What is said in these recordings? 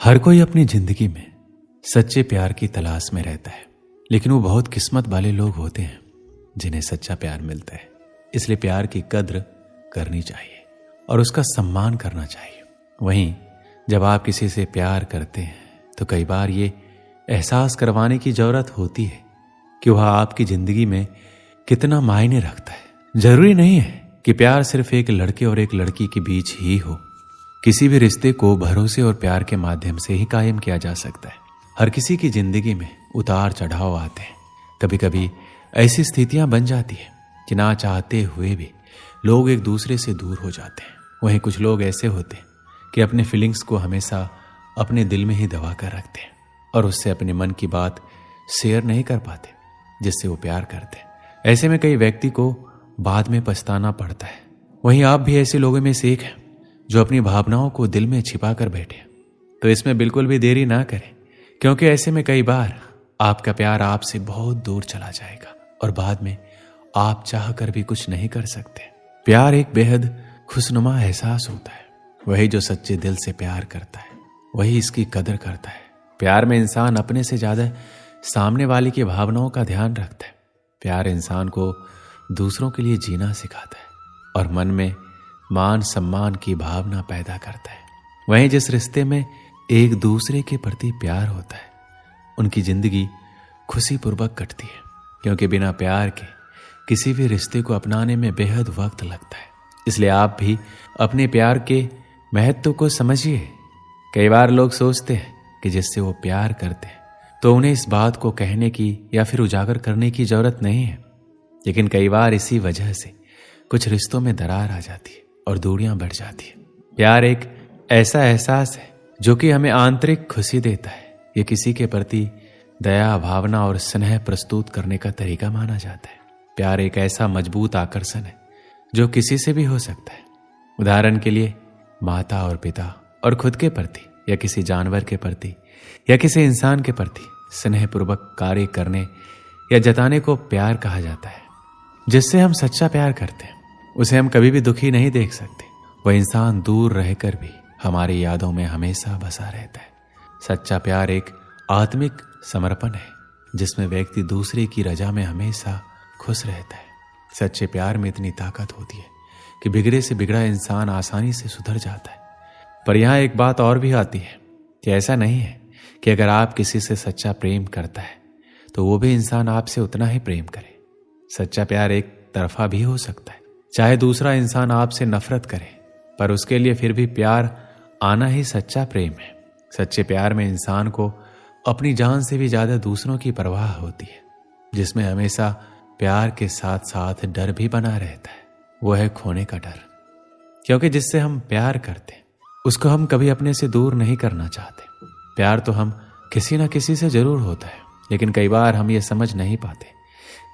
हर कोई अपनी जिंदगी में सच्चे प्यार की तलाश में रहता है, लेकिन वो बहुत किस्मत वाले लोग होते हैं जिन्हें सच्चा प्यार मिलता है। इसलिए प्यार की कद्र करनी चाहिए और उसका सम्मान करना चाहिए। वहीं जब आप किसी से प्यार करते हैं तो कई बार ये एहसास करवाने की जरूरत होती है कि वह आपकी जिंदगी में कितना मायने रखता है। जरूरी नहीं है कि प्यार सिर्फ एक लड़के और एक लड़की के बीच ही हो। किसी भी रिश्ते को भरोसे और प्यार के माध्यम से ही कायम किया जा सकता है। हर किसी की जिंदगी में उतार चढ़ाव आते हैं। कभी कभी ऐसी स्थितियां बन जाती है कि ना चाहते हुए भी लोग एक दूसरे से दूर हो जाते हैं। वहीं कुछ लोग ऐसे होते हैं कि अपने फीलिंग्स को हमेशा अपने दिल में ही दबा कर रखते हैं और उससे अपने मन की बात शेयर नहीं कर पाते जिससे वो प्यार करते हैं। ऐसे में कई व्यक्ति को बाद में पछताना पड़ता है। वहीं आप भी ऐसे लोगों में से एक हैं जो अपनी भावनाओं को दिल में छिपा कर बैठे। तो इसमें बिल्कुल भी देरी ना करें, क्योंकि ऐसे में कई बार आपका प्यार आपसे बहुत दूर चला जाएगा और बाद में आप चाह कर भी कुछ नहीं कर सकते। प्यार एक बेहद खुशनुमा एहसास होता है। वही जो सच्चे दिल से प्यार करता है वही इसकी कदर करता है। प्यार में इंसान अपने से ज्यादा सामने वाले की भावनाओं का ध्यान रखता है। प्यार इंसान को दूसरों के लिए जीना सिखाता है और मन में मान सम्मान की भावना पैदा करता है। वहीं जिस रिश्ते में एक दूसरे के प्रति प्यार होता है उनकी जिंदगी खुशीपूर्वक कटती है, क्योंकि बिना प्यार के किसी भी रिश्ते को अपनाने में बेहद वक्त लगता है। इसलिए आप भी अपने प्यार के महत्व को समझिए। कई बार लोग सोचते हैं कि जिससे वो प्यार करते हैं तो उन्हें इस बात को कहने की या फिर उजागर करने की जरूरत नहीं है, लेकिन कई बार इसी वजह से कुछ रिश्तों में दरार आ जाती है और दूरियां बढ़ जाती है। प्यार एक ऐसा एहसास है जो कि हमें आंतरिक खुशी देता है। ये किसी के प्रति दया, भावना और स्नेह प्रस्तुत करने का तरीका माना जाता है। प्यार एक ऐसा मजबूत आकर्षण है जो किसी से भी हो सकता है। उदाहरण के लिए माता और पिता और खुद के प्रति या किसी जानवर के प्रति या किसी इंसान के प्रति स्नेहपूर्वक कार्य करने या जताने को प्यार कहा जाता है। जिससे हम सच्चा प्यार करते हैं उसे हम कभी भी दुखी नहीं देख सकते। वह इंसान दूर रहकर भी हमारी यादों में हमेशा बसा रहता है। सच्चा प्यार एक आत्मिक समर्पण है जिसमें व्यक्ति दूसरे की रजा में हमेशा खुश रहता है। सच्चे प्यार में इतनी ताकत होती है कि बिगड़े से बिगड़ा इंसान आसानी से सुधर जाता है। पर यहाँ एक बात और भी आती है कि ऐसा नहीं है कि अगर आप किसी से सच्चा प्रेम करता है तो वो भी इंसान आपसे उतना ही प्रेम करे। सच्चा प्यार एक तरफा भी हो सकता है। चाहे दूसरा इंसान आपसे नफरत करे पर उसके लिए फिर भी प्यार आना ही सच्चा प्रेम है। सच्चे प्यार में इंसान को अपनी जान से भी ज्यादा दूसरों की परवाह होती है, जिसमें हमेशा प्यार के साथ साथ डर भी बना रहता है। वो है खोने का डर, क्योंकि जिससे हम प्यार करते उसको हम कभी अपने से दूर नहीं करना चाहते। प्यार तो हम किसी ना किसी से जरूर होता है, लेकिन कई बार हम ये समझ नहीं पाते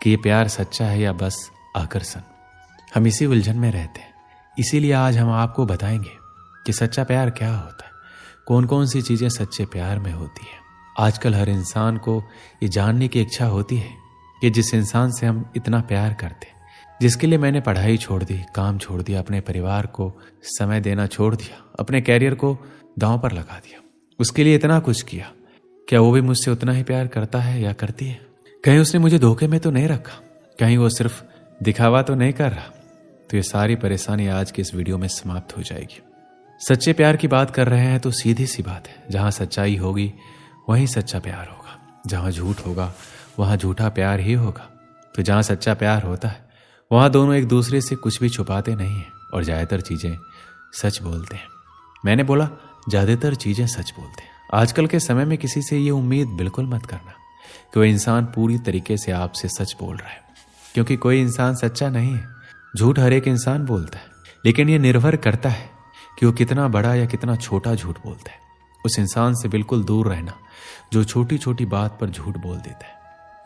कि ये प्यार सच्चा है या बस आकर्षण। हम इसी उलझन में रहते हैं। इसीलिए आज हम आपको बताएंगे कि सच्चा प्यार क्या होता है, कौन कौन सी चीजें सच्चे प्यार में होती है। आजकल हर इंसान को ये जानने की इच्छा होती है कि जिस इंसान से हम इतना प्यार करते, जिसके लिए मैंने पढ़ाई छोड़ दी, काम छोड़ दिया, अपने परिवार को समय देना छोड़ दिया, अपने कैरियर को दांव पर लगा दिया, उसके लिए इतना कुछ किया, क्या वो भी मुझसे उतना ही प्यार करता है या करती है? कहीं उसने मुझे धोखे में तो नहीं रखा? कहीं वो सिर्फ दिखावा तो नहीं कर रहा? तो ये सारी परेशानी आज के इस वीडियो में समाप्त हो जाएगी। सच्चे प्यार की बात कर रहे हैं तो सीधी सी बात है, जहां सच्चाई होगी वहीं सच्चा प्यार होगा, जहां झूठ होगा वहां झूठा प्यार ही होगा। तो जहां सच्चा प्यार होता है वहां दोनों एक दूसरे से कुछ भी छुपाते नहीं हैं और ज्यादातर चीजें सच बोलते हैं। मैंने बोला ज्यादातर चीजें सच बोलते हैं। आजकल के समय में किसी से ये उम्मीद बिल्कुल मत करना कि वह इंसान पूरी तरीके से आपसे सच बोल रहा है, क्योंकि कोई इंसान सच्चा नहीं है। झूठ हर एक इंसान बोलता है, लेकिन यह निर्भर करता है कि वो कितना बड़ा या कितना छोटा झूठ बोलता है। उस इंसान से बिल्कुल दूर रहना जो छोटी छोटी बात पर झूठ बोल देता है।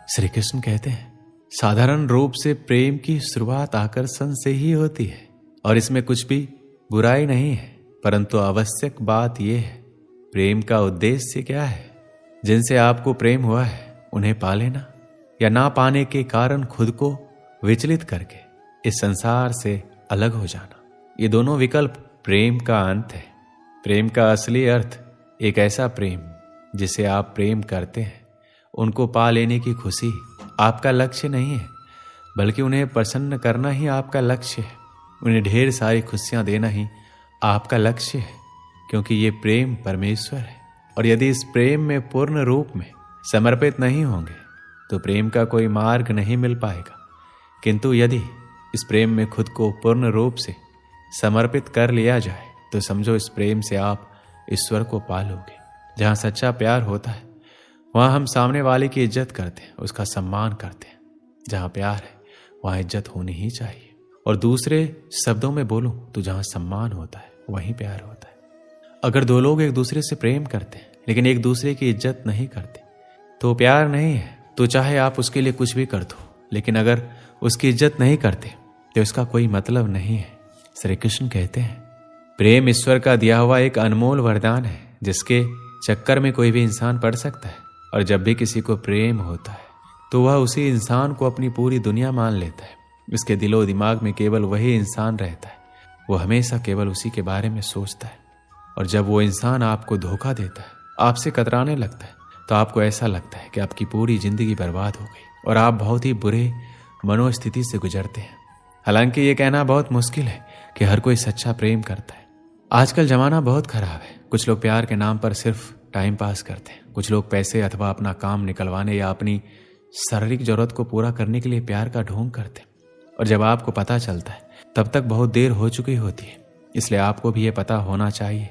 श्री कृष्ण कहते हैं, साधारण रूप से प्रेम की शुरुआत आकर्षण से ही होती है और इसमें कुछ भी बुराई नहीं है, परंतु आवश्यक बात यह है प्रेम का उद्देश्य क्या है। जिनसे आपको प्रेम हुआ है उन्हें पा लेना या ना पाने के कारण खुद को विचलित करके इस संसार से अलग हो जाना, ये दोनों विकल्प प्रेम का अंत है। प्रेम का असली अर्थ एक ऐसा प्रेम जिसे आप प्रेम करते हैं, उनको पा लेने की खुशी आपका लक्ष्य नहीं है, बल्कि उन्हें प्रसन्न करना ही आपका लक्ष्य है। उन्हें ढेर सारी खुशियां देना ही आपका लक्ष्य है, क्योंकि ये प्रेम परमेश्वर है। और यदि इस प्रेम में पूर्ण रूप में समर्पित नहीं होंगे तो प्रेम का कोई मार्ग नहीं मिल पाएगा। किंतु यदि इस प्रेम में खुद को पूर्ण रूप से समर्पित कर लिया जाए तो समझो इस प्रेम से आप ईश्वर को पालोगे। जहाँ सच्चा प्यार होता है वहाँ हम सामने वाले की इज्जत करते हैं, उसका सम्मान करते हैं। जहाँ प्यार है वहाँ इज्जत होनी ही चाहिए। और दूसरे शब्दों में बोलूं तो जहाँ सम्मान होता है वहीं प्यार होता है। अगर दो लोग एक दूसरे से प्रेम करते हैं लेकिन एक दूसरे की इज्जत नहीं करते तो प्यार नहीं है। तो चाहे आप उसके लिए कुछ भी कर दो, लेकिन अगर उसकी इज्जत नहीं करते तो इसका कोई मतलब नहीं है। श्री कृष्ण कहते हैं, प्रेम ईश्वर का दिया हुआ एक अनमोल वरदान है जिसके चक्कर में कोई भी इंसान पड़ सकता है। और जब भी किसी को प्रेम होता है तो वह उसी इंसान को अपनी पूरी दुनिया मान लेता है। इसके दिलो दिमाग में केवल वही इंसान रहता है, वो हमेशा केवल उसी के बारे में सोचता है। और जब वो इंसान आपको धोखा देता है, आपसे कतराने लगता है, तो आपको ऐसा लगता है कि आपकी पूरी जिंदगी बर्बाद हो गई और आप बहुत ही बुरे मनोस्थिति से गुजरते हैं। हालांकि ये कहना बहुत मुश्किल है कि हर कोई सच्चा प्रेम करता है। आजकल जमाना बहुत खराब है। कुछ लोग प्यार के नाम पर सिर्फ टाइम पास करते हैं। कुछ लोग पैसे अथवा अपना काम निकलवाने या अपनी शारीरिक जरूरत को पूरा करने के लिए प्यार का ढोंग करते हैं। और जब आपको पता चलता है तब तक बहुत देर हो चुकी होती है। इसलिए आपको भी ये पता होना चाहिए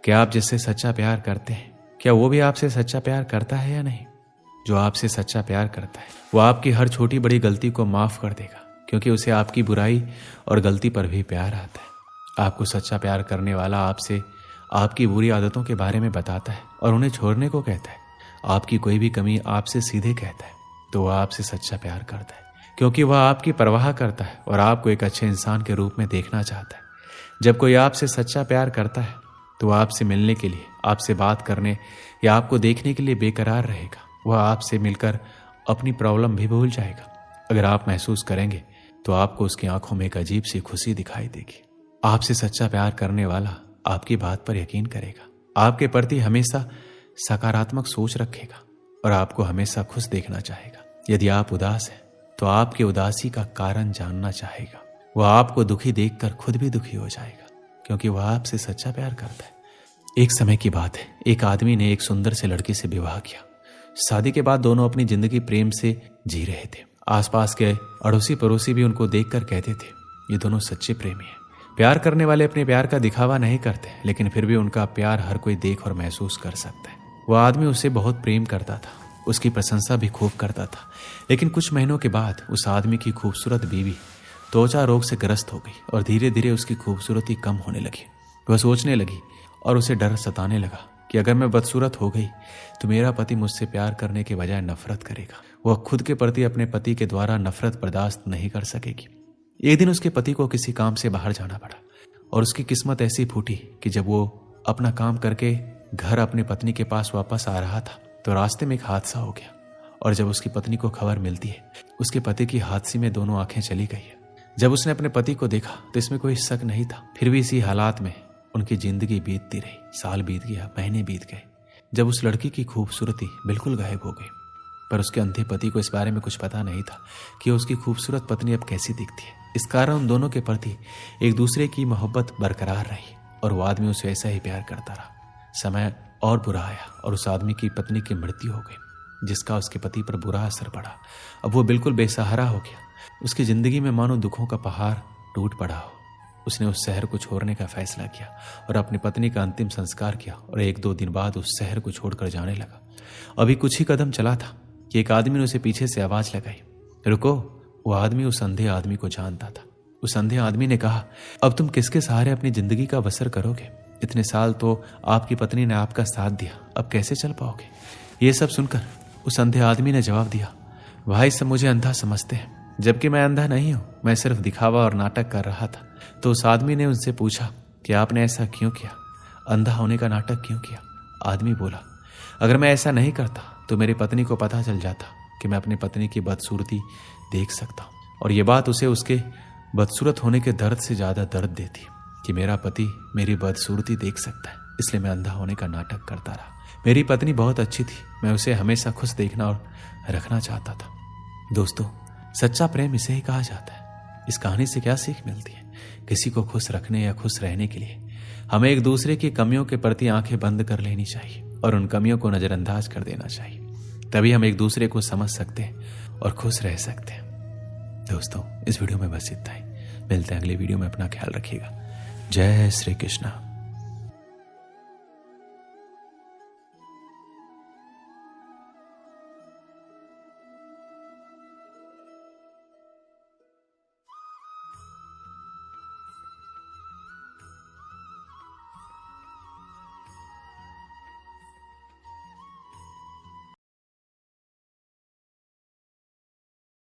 कि आप जिससे सच्चा प्यार करते हैं, क्या वो भी आपसे सच्चा प्यार करता है या नहीं। जो आपसे सच्चा प्यार करता है वो आपकी हर छोटी बड़ी गलती को माफ कर देगा, क्योंकि उसे आपकी बुराई और गलती पर भी प्यार आता है। आपको सच्चा प्यार करने वाला आपसे आपकी बुरी आदतों के बारे में बताता है और उन्हें छोड़ने को कहता है। आपकी कोई भी कमी आपसे सीधे कहता है तो वह आपसे सच्चा प्यार करता है, क्योंकि वह आपकी परवाह करता है और आपको एक अच्छे इंसान के रूप में देखना चाहता है। जब कोई आपसे सच्चा प्यार करता है तो वह आपसे मिलने के लिए, आपसे बात करने या आपको देखने के लिए बेकरार रहेगा। वह आपसे मिलकर अपनी प्रॉब्लम भी भूल जाएगा। अगर आप महसूस करेंगे तो आपको उसकी आंखों में एक अजीब सी खुशी दिखाई देगी। आपसे सच्चा प्यार करने वाला आपकी बात पर यकीन करेगा, आपके प्रति हमेशा सकारात्मक सोच रखेगा और आपको हमेशा खुश देखना चाहेगा। यदि आप उदास हैं तो आपकी उदासी का कारण जानना चाहेगा। वह आपको दुखी देखकर खुद भी दुखी हो जाएगा, क्योंकि वह आपसे सच्चा प्यार करता है। एक समय की बात है, एक आदमी ने एक सुंदर से लड़की से विवाह किया। शादी के बाद दोनों अपनी जिंदगी प्रेम से जी रहे थे। आसपास के अड़ोसी पड़ोसी भी उनको देखकर कहते थे, ये दोनों सच्चे प्रेमी हैं। प्यार करने वाले अपने प्यार का दिखावा नहीं करते, लेकिन फिर भी उनका प्यार हर कोई देख और महसूस कर सकता है। वह आदमी उसे बहुत प्रेम करता था, उसकी प्रशंसा भी खूब करता था। लेकिन कुछ महीनों के बाद उस आदमी की खूबसूरत बीवी त्वचा रोग से ग्रस्त हो गई और धीरे धीरे उसकी खूबसूरती कम होने लगी। वह सोचने लगी और उसे डर सताने लगा कि अगर मैं बदसूरत हो गई तो मेरा पति मुझसे प्यार करने के बजाय नफरत करेगा। वह खुद के प्रति अपने पति के द्वारा नफरत बर्दाश्त नहीं कर सकेगी। एक दिन उसके पति को किसी काम से बाहर जाना पड़ा और उसकी किस्मत ऐसी फूटी कि जब वो अपना काम करके घर अपनी पत्नी के पास वापस आ रहा था तो रास्ते में एक हादसा हो गया। और जब उसकी पत्नी को खबर मिलती है, उसके पति की हादसे में दोनों आंखें चली गई है। जब उसने अपने पति को देखा तो इसमें कोई शक नहीं था। फिर भी इसी हालात में उनकी जिंदगी बीतती रही। साल बीत गया, महीने बीत गए। जब उस लड़की की खूबसूरती बिल्कुल गायब हो गई, पर उसके अंधे पति को इस बारे में कुछ पता नहीं था कि उसकी खूबसूरत पत्नी अब कैसी दिखती है। इस कारण उन दोनों के प्रति एक दूसरे की मोहब्बत बरकरार रही और वो आदमी उसे ऐसा ही प्यार करता रहा। समय और बुरा आया और उस आदमी की पत्नी की मृत्यु हो गई, जिसका उसके पति पर बुरा असर पड़ा। अब वो बिल्कुल बेसहारा हो गया। उसकी जिंदगी में मानो दुखों का पहाड़ टूट पड़ा हो। उसने उस शहर को छोड़ने का फैसला किया और अपनी पत्नी का अंतिम संस्कार किया और 1-2 दिन बाद उस शहर को छोड़कर जाने लगा। अभी कुछ ही कदम चला था कि एक आदमी ने उसे पीछे से आवाज लगाई, रुको। वो आदमी उस अंधे आदमी को जानता था। उस अंधे आदमी ने कहा, अब तुम किसके सहारे अपनी जिंदगी का बसर करोगे? इतने साल तो आपकी पत्नी ने आपका साथ दिया, अब कैसे चल पाओगे? ये सब सुनकर उस अंधे आदमी ने जवाब दिया, भाई सब मुझे अंधा समझते हैं, जबकि मैं अंधा नहीं हूं। मैं सिर्फ दिखावा और नाटक कर रहा था। तो उस आदमी ने उनसे पूछा कि आपने ऐसा क्यों किया, अंधा होने का नाटक क्यों किया? आदमी बोला, अगर मैं ऐसा नहीं करता तो मेरी पत्नी को पता चल जाता कि मैं अपनी पत्नी की बदसूरती देख सकता हूं, और ये बात उसे उसके बदसूरत होने के दर्द से ज्यादा दर्द देती कि मेरा पति मेरी बदसूरती देख सकता है। इसलिए मैं अंधा होने का नाटक करता रहा। मेरी पत्नी बहुत अच्छी थी, मैं उसे हमेशा खुश देखना और रखना चाहता था। दोस्तों, सच्चा प्रेम इसे ही कहा जाता है। इस कहानी से क्या सीख मिलती है? किसी को खुश रखने या खुश रहने के लिए हमें एक दूसरे की कमियों के प्रति आंखें बंद कर लेनी चाहिए और उन कमियों को नजरअंदाज कर देना चाहिए। तभी हम एक दूसरे को समझ सकते हैं और खुश रह सकते हैं। दोस्तों, इस वीडियो में बस इतना ही। मिलते हैं अगले वीडियो में। अपना ख्याल रखिएगा। जय श्री कृष्णा।